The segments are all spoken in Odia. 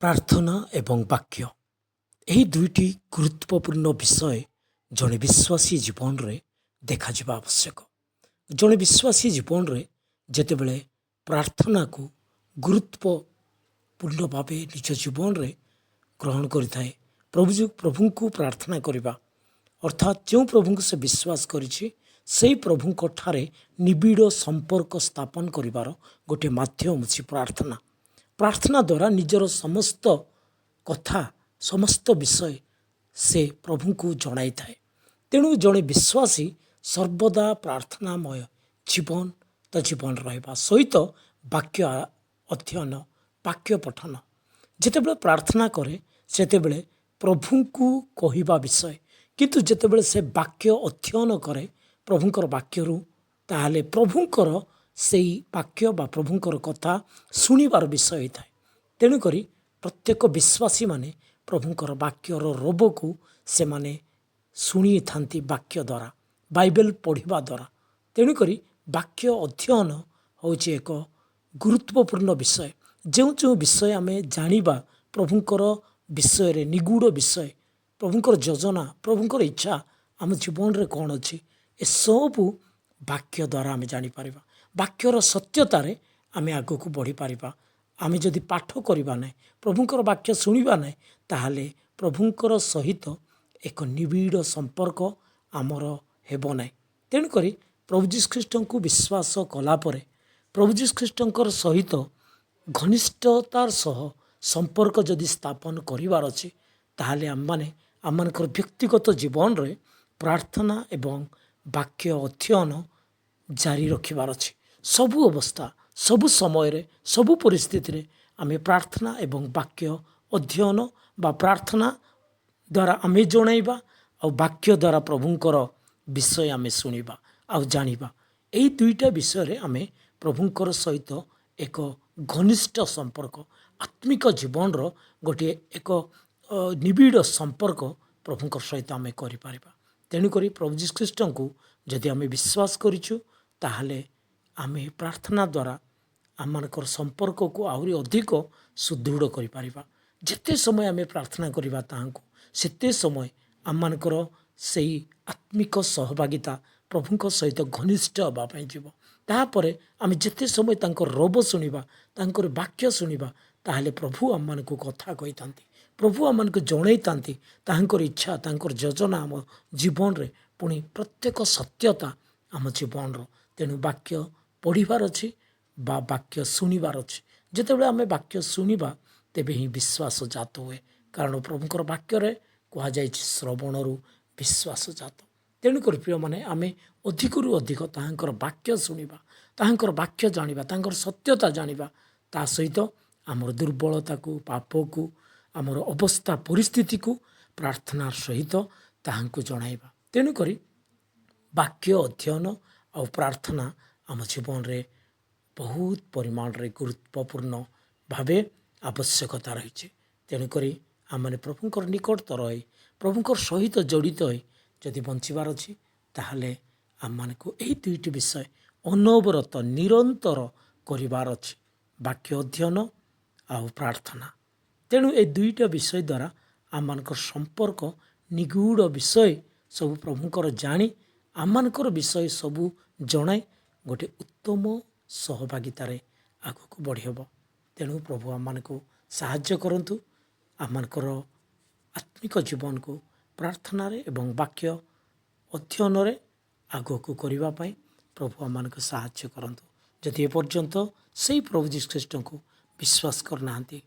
ପ୍ରାର୍ଥନା ଏବଂ ବାକ୍ୟ ଏହି ଦୁଇଟି ଗୁରୁତ୍ୱପୂର୍ଣ୍ଣ ବିଷୟ ଜଣେ ବିଶ୍ୱାସୀ ଜୀବନରେ ଦେଖାଯିବା ଆବଶ୍ୟକ। ଜଣେ ବିଶ୍ୱାସୀ ଜୀବନରେ ଯେତେବେଳେ ପ୍ରାର୍ଥନାକୁ ଗୁରୁତ୍ୱପୂର୍ଣ୍ଣ ଭାବେ ନିଜ ଜୀବନରେ ଗ୍ରହଣ କରିଥାଏ, ପ୍ରଭୁଙ୍କୁ ପ୍ରାର୍ଥନା କରିବା ଅର୍ଥାତ୍ ଯେଉଁ ପ୍ରଭୁଙ୍କୁ ସେ ବିଶ୍ୱାସ କରିଛି ସେହି ପ୍ରଭୁଙ୍କ ଠାରେ ନିବିଡ଼ ସମ୍ପର୍କ ସ୍ଥାପନ କରିବାର ଗୋଟିଏ ମାଧ୍ୟମ ହେଉଛି ପ୍ରାର୍ଥନା। ପ୍ରାର୍ଥନା ଦ୍ୱାରା ନିଜର ସମସ୍ତ କଥା ସମସ୍ତ ବିଷୟ ସେ ପ୍ରଭୁଙ୍କୁ ଜଣାଇଥାଏ। ତେଣୁ ଜଣେ ବିଶ୍ୱାସୀ ସର୍ବଦା ପ୍ରାର୍ଥନାମୟ ଜୀବନ ରହିବା ସହିତ ବାକ୍ୟ ଅଧ୍ୟୟନ ବାକ୍ୟ ପଠନ ଯେତେବେଳେ ପ୍ରାର୍ଥନା କରେ ସେତେବେଳେ ପ୍ରଭୁଙ୍କୁ କହିବା ବିଷୟ, କିନ୍ତୁ ଯେତେବେଳେ ସେ ବାକ୍ୟ ଅଧ୍ୟୟନ କରେ ପ୍ରଭୁଙ୍କର ବାକ୍ୟରୁ, ତାହେଲେ ପ୍ରଭୁଙ୍କର ସେଇ ବାକ୍ୟ ବା ପ୍ରଭୁଙ୍କର କଥା ଶୁଣିବାର ବିଷୟ ହୋଇଥାଏ। ତେଣୁକରି ପ୍ରତ୍ୟେକ ବିଶ୍ୱାସୀମାନେ ପ୍ରଭୁଙ୍କର ବାକ୍ୟର ରବକୁ ସେମାନେ ଶୁଣିଥାନ୍ତି ବାକ୍ୟ ଦ୍ୱାରା, ବାଇବେଲ ପଢ଼ିବା ଦ୍ୱାରା। ତେଣୁକରି ବାକ୍ୟ ଅଧ୍ୟୟନ ହେଉଛି ଏକ ଗୁରୁତ୍ୱପୂର୍ଣ୍ଣ ବିଷୟ। ଯେଉଁ ଯେଉଁ ବିଷୟ ଆମେ ଜାଣିବା ପ୍ରଭୁଙ୍କର ବିଷୟରେ, ନିଗୁଢ଼ ବିଷୟ, ପ୍ରଭୁଙ୍କର ଯୋଜନା, ପ୍ରଭୁଙ୍କର ଇଚ୍ଛା ଆମ ଜୀବନରେ କ'ଣ ଅଛି, ଏସବୁ ବାକ୍ୟ ଦ୍ୱାରା ଆମେ ଜାଣିପାରିବା। ବାକ୍ୟର ସତ୍ୟତାରେ ଆମେ ଆଗକୁ ବଢ଼ିପାରିବା। ଆମେ ଯଦି ପାଠ କରିବା ନାହିଁ, ପ୍ରଭୁଙ୍କର ବାକ୍ୟ ଶୁଣିବା ନାହିଁ, ତାହେଲେ ପ୍ରଭୁଙ୍କର ସହିତ ଏକ ନିବିଡ଼ ସମ୍ପର୍କ ଆମର ହେବ ନାହିଁ। ତେଣୁକରି ପ୍ରଭୁ ଯୀଶୁଖ୍ରୀଷ୍ଟଙ୍କୁ ବିଶ୍ୱାସ କଲା ପରେ ପ୍ରଭୁ ଯୀଶୁଖ୍ରୀଷ୍ଟଙ୍କର ସହିତ ଘନିଷ୍ଠତାର ସହ ସମ୍ପର୍କ ଯଦି ସ୍ଥାପନ କରିବାର ଅଛି, ତାହେଲେ ଆମମାନଙ୍କର ବ୍ୟକ୍ତିଗତ ଜୀବନରେ ପ୍ରାର୍ଥନା ଏବଂ ବାକ୍ୟ ଅଧ୍ୟୟନ ଜାରି ରଖିବାର ଅଛି। ସବୁ ଅବସ୍ଥା, ସବୁ ସମୟରେ, ସବୁ ପରିସ୍ଥିତିରେ ଆମେ ପ୍ରାର୍ଥନା ଏବଂ ବାକ୍ୟ ଅଧ୍ୟୟନ ବା ପ୍ରାର୍ଥନା ଦ୍ୱାରା ଆମେ ଜଣାଇବା ଆଉ ବାକ୍ୟ ଦ୍ୱାରା ପ୍ରଭୁଙ୍କର ବିଷୟ ଆମେ ଶୁଣିବା ଆଉ ଜାଣିବା। ଏହି ଦୁଇଟା ବିଷୟରେ ଆମେ ପ୍ରଭୁଙ୍କର ସହିତ ଏକ ଘନିଷ୍ଠ ସମ୍ପର୍କ, ଆତ୍ମିକ ଜୀବନର ଗୋଟିଏ ଏକ ନିବିଡ଼ ସମ୍ପର୍କ ପ୍ରଭୁଙ୍କ ସହିତ ଆମେ କରିପାରିବା। ତେଣୁକରି ପ୍ରଭୁ ଯୀଶୁଖ୍ରୀଷ୍ଟଙ୍କୁ ଯଦି ଆମେ ବିଶ୍ୱାସ କରିଛୁ, ତାହେଲେ ଆମେ ପ୍ରାର୍ଥନା ଦ୍ୱାରା ଆମମାନଙ୍କର ସମ୍ପର୍କକୁ ଆହୁରି ଅଧିକ ସୁଦୃଢ଼ କରିପାରିବା। ଯେତେ ସମୟ ଆମେ ପ୍ରାର୍ଥନା କରିବା ତାହାଙ୍କୁ, ସେତେ ସମୟ ଆମମାନଙ୍କର ସେଇ ଆତ୍ମିକ ସହଭାଗିତା ପ୍ରଭୁଙ୍କ ସହିତ ଘନିଷ୍ଠ ହେବା ପାଇଁ ଯିବ। ତାପରେ ଆମେ ଯେତେ ସମୟ ତାଙ୍କର ରବ ଶୁଣିବା, ତାଙ୍କର ବାକ୍ୟ ଶୁଣିବା, ତାହେଲେ ପ୍ରଭୁ ଆମମାନଙ୍କୁ କଥା କହିଥାନ୍ତି, ପ୍ରଭୁ ଆମମାନଙ୍କୁ ଜଣାଇଥାନ୍ତି ତାହାଙ୍କର ଇଚ୍ଛା, ତାଙ୍କର ଯୋଜନା ଆମ ଜୀବନରେ, ପୁଣି ପ୍ରତ୍ୟେକ ସତ୍ୟତା ଆମ ଜୀବନର। ତେଣୁ ବାକ୍ୟ ପଢ଼ିବାର ଅଛି ବା ବାକ୍ୟ ଶୁଣିବାର ଅଛି। ଯେତେବେଳେ ଆମେ ବାକ୍ୟ ଶୁଣିବା ତେବେ ହିଁ ବିଶ୍ୱାସ ଜାତ ହୁଏ, କାରଣ ପ୍ରଭୁଙ୍କର ବାକ୍ୟରେ କୁହାଯାଇଛି ଶ୍ରବଣରୁ ବିଶ୍ୱାସ ଜାତ। ତେଣୁକରି ପ୍ରିୟମାନେ, ଆମେ ଅଧିକରୁ ଅଧିକ ତାହାଙ୍କର ବାକ୍ୟ ଶୁଣିବା, ତାହାଙ୍କର ବାକ୍ୟ ଜାଣିବା, ତାଙ୍କର ସତ୍ୟତା ଜାଣିବା, ତା ସହିତ ଆମର ଦୁର୍ବଳତାକୁ, ପାପକୁ, ଆମର ଅବସ୍ଥା ପରିସ୍ଥିତିକୁ ପ୍ରାର୍ଥନାର ସହିତ ତାହାଙ୍କୁ ଜଣାଇବା। ତେଣୁକରି ବାକ୍ୟ ଅଧ୍ୟୟନ ଆଉ ପ୍ରାର୍ଥନା ଆମ ଜୀବନରେ ବହୁତ ପରିମାଣରେ ଗୁରୁତ୍ୱପୂର୍ଣ୍ଣ ଭାବେ ଆବଶ୍ୟକତା ରହିଛି। ତେଣୁକରି ଆମମାନେ ପ୍ରଭୁଙ୍କର ନିକଟତର ହୋଇ ପ୍ରଭୁଙ୍କର ସହିତ ଜଡ଼ିତ ହୋଇ ଯଦି ବଞ୍ଚିବାର ଅଛି, ତାହେଲେ ଆମମାନଙ୍କୁ ଏହି ଦୁଇଟି ବିଷୟ ଅନବରତ ନିରନ୍ତର କରିବାର ଅଛି, ବାକ୍ୟ ଅଧ୍ୟୟନ ଆଉ ପ୍ରାର୍ଥନା। ତେଣୁ ଏ ଦୁଇଟା ବିଷୟ ଦ୍ୱାରା ଆମମାନଙ୍କର ସମ୍ପର୍କ ନିଗୁଢ଼ ବିଷୟ ସବୁ ପ୍ରଭୁଙ୍କର ଜାଣି ଆମମାନଙ୍କର ବିଷୟ ସବୁ ଜଣାଇ ଗୋଟେ ଉତ୍ତମ ସହଭାଗିତାରେ ଆଗକୁ ବଢ଼ି ହେବ। ତେଣୁ ପ୍ରଭୁ ଆମମାନଙ୍କୁ ସାହାଯ୍ୟ କରନ୍ତୁ, ଆମମାନଙ୍କର ଆତ୍ମିକ ଜୀବନକୁ ପ୍ରାର୍ଥନାରେ ଏବଂ ବାକ୍ୟ ଅଧ୍ୟୟନରେ ଆଗକୁ କରିବା ପାଇଁ ପ୍ରଭୁ ଆମମାନଙ୍କୁ ସାହାଯ୍ୟ କରନ୍ତୁ। ଯଦି ଏପର୍ଯ୍ୟନ୍ତ ସେହି ପ୍ରଭୁ ଯୀଶୁଖ୍ରୀଷ୍ଟଙ୍କୁ ବିଶ୍ୱାସ କରିନାହାନ୍ତି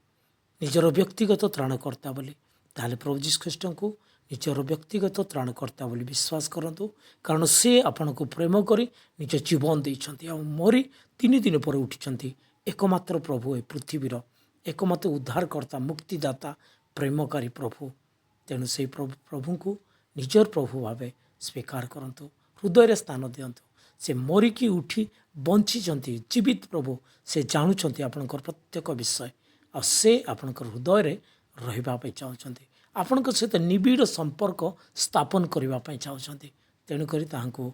ନିଜର ବ୍ୟକ୍ତିଗତ ତ୍ରାଣକର୍ତ୍ତା ବୋଲି, ତାହେଲେ ପ୍ରଭୁ ଯୀଶୁଖ୍ରୀଷ୍ଟଙ୍କୁ ନିଜର ବ୍ୟକ୍ତିଗତ ତ୍ରାଣକର୍ତ୍ତା ବୋଲି ବିଶ୍ୱାସ କରନ୍ତୁ। କାରଣ ସେ ଆପଣଙ୍କୁ ପ୍ରେମ କରି ନିଜ ଜୀବନ ଦେଇଛନ୍ତି ଆଉ ମରି 3 ଦିନ ପରେ ଉଠିଛନ୍ତି। ଏକମାତ୍ର ପ୍ରଭୁ ଏ ପୃଥିବୀର, ଏକମାତ୍ର ଉଦ୍ଧାରକର୍ତ୍ତା, ମୁକ୍ତିଦାତା, ପ୍ରେମକାରୀ ପ୍ରଭୁ। ତେଣୁ ସେହି ପ୍ରଭୁଙ୍କୁ ନିଜର ପ୍ରଭୁ ଭାବେ ସ୍ୱୀକାର କରନ୍ତୁ, ହୃଦୟରେ ସ୍ଥାନ ଦିଅନ୍ତୁ। ସେ ମରିକି ଉଠି ବଞ୍ଚିଛନ୍ତି, ଜୀବିତ ପ୍ରଭୁ। ସେ ଜାଣୁଛନ୍ତି ଆପଣଙ୍କର ପ୍ରତ୍ୟେକ ବିଷୟ ଆଉ ସେ ଆପଣଙ୍କର ହୃଦୟରେ ରହିବା ପାଇଁ ଚାହୁଁଛନ୍ତି, ଆପଣଙ୍କ ସହିତ ନିବିଡ଼ ସମ୍ପର୍କ ସ୍ଥାପନ କରିବା ପାଇଁ ଚାହୁଁଛନ୍ତି। ତେଣୁକରି ତାହାଙ୍କୁ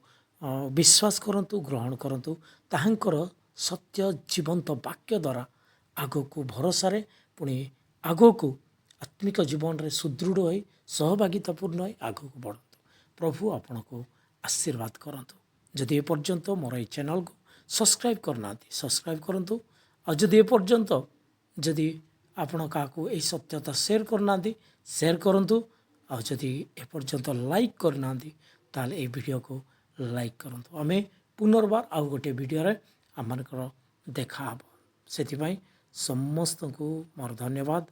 ବିଶ୍ୱାସ କରନ୍ତୁ, ଗ୍ରହଣ କରନ୍ତୁ। ତାହାଙ୍କର ସତ୍ୟ ଜୀବନ୍ତ ବାକ୍ୟ ଦ୍ୱାରା ଆଗକୁ ଭରସାରେ ପୁଣି ଆଗକୁ ଆତ୍ମିକ ଜୀବନରେ ସୁଦୃଢ଼ ହୋଇ ସହଭାଗିତାପୂର୍ଣ୍ଣ ହୋଇ ଆଗକୁ ବଢ଼ନ୍ତୁ। ପ୍ରଭୁ ଆପଣଙ୍କୁ ଆଶୀର୍ବାଦ କରନ୍ତୁ। ଯଦି ଏପର୍ଯ୍ୟନ୍ତ ମୋର ଏହି ଚ୍ୟାନେଲକୁ ସବସ୍କ୍ରାଇବ୍ କରିନାହାନ୍ତି ସବସ୍କ୍ରାଇବ୍ କରନ୍ତୁ। ଆଉ ଯଦି ଏପର୍ଯ୍ୟନ୍ତ ଯଦି ଆପଣ କାହାକୁ ଏହି ସତ୍ୟତା ସେୟାର କରିନାହାନ୍ତି ସେୟାର କରନ୍ତୁ। ଆଉ ଯଦି ଏପର୍ଯ୍ୟନ୍ତ ଲାଇକ୍ କରିନାହାନ୍ତି ତାହେଲେ ଏହି ଭିଡ଼ିଓକୁ ଲାଇକ୍ କରନ୍ତୁ। ଆମେ ପୁନର୍ବାର ଆଉ ଗୋଟିଏ ଭିଡ଼ିଓରେ ଆମମାନଙ୍କର ଦେଖା ହେବ। ସେଥିପାଇଁ ସମସ୍ତଙ୍କୁ ମୋର ଧନ୍ୟବାଦ।